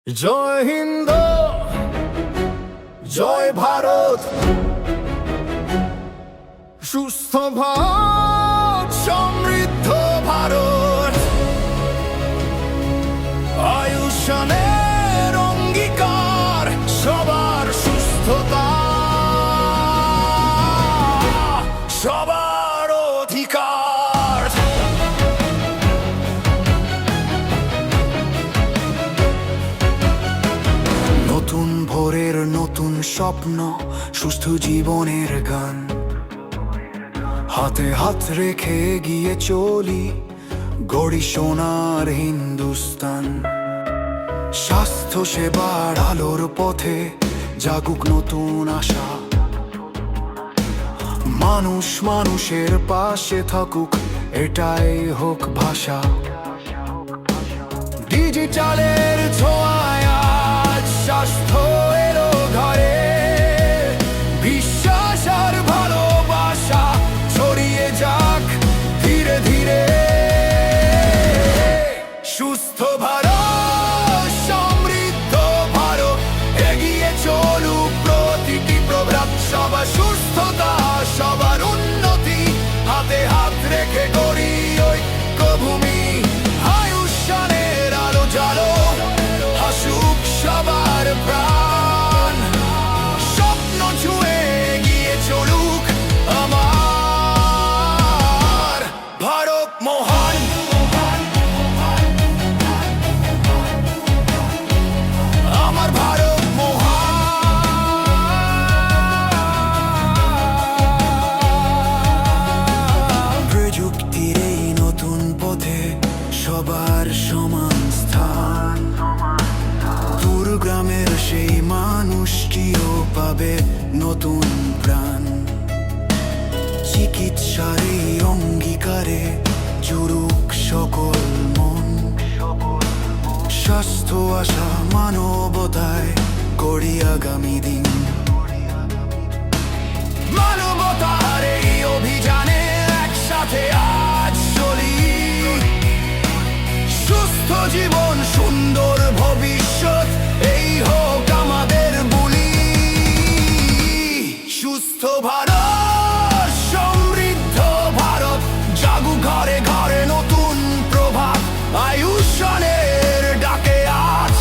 জয় হিন্দ, জয় ভারত, সুস্থ ভারত, সমৃদ্ধ ভারত, আয়ুষ্মানের অঙ্গীকার, সবার সুস্থতা, সবার অধিকার। নতুন ভোরের নতুন স্বপ্ন, সুস্থ জীবনের গান, হাতে হাত রেখে এগিয়ে চলি, গড়ি সোনার হিন্দুস্তান। স্বাস্থ্য সেবার আলোর পথে জাগুক নতুন আশা, মানুষ মানুষের পাশে থাকুক, এটাই হোক ভাষা। ডিজিটালের ছোঁয়ায় আজ স্বাস্থ্য এলো ঘরে, বিশ্বাস আর ভালোবাসা ছড়িয়ে যাক ধীরে ধীরে। সুস্থ ভারত, সমৃদ্ধ ভারত, এগিয়ে চলুক প্রতিটি প্রভাব। সবার সুস্থতা, সবার উন্নতি, হাতে হাত রেখে গড়ি ঐক্যভূমি। আয়ুষ্মানের আলো জালো, হাসুক সবার প্রাণ, স্বপ্ন ছুঁয়ে এগিয়ে চলুক আমার ভারত মহান। আমার ভারত মহান। প্রযুক্তির এই নতুন পথে সবার সমান স্থান, দূর গ্রামের সেই মানুষটিও পাবে নতুন প্রাণ। চিকিৎসার এই অঙ্গীকারে জুড়ুক সকল মন, স্বাস্থ্য আশা মানবতায় গড়ি আগামী দিন। মানবতার এই অভিযানে একসাথে আজ চলি, সুস্থ জীবন, সুন্দর ভবিষ্যৎ, এই হোক আমাদের বুলি। সুস্থ ভারত, সমৃদ্ধ ভারত, জাগু ঘরে ঘরে নতুন প্রভাত। আয়ুষ্মানের ডাকে আজ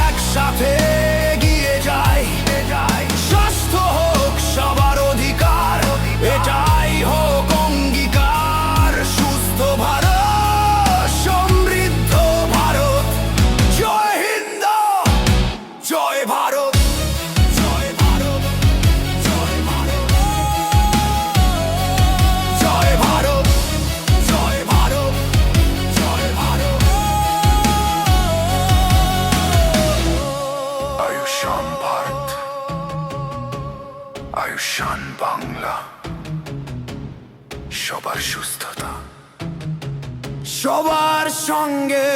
একসাথে এগিয়ে যাই, স্বাস্থ্য হোক সবার অধিকার, এটাই হোক অঙ্গীকার। সুস্থ ভারত, সমৃদ্ধ ভারত, জয় হিন্দ, জয় ভারত, জয় ভারত, জয় ভারত, জয় ভারত, জয় ভারত, জয় ভারত। আয়ুষ্মান ভারত, আয়ুষ্মান বাংলা, সবার সুস্থতা, সবার সঙ্গে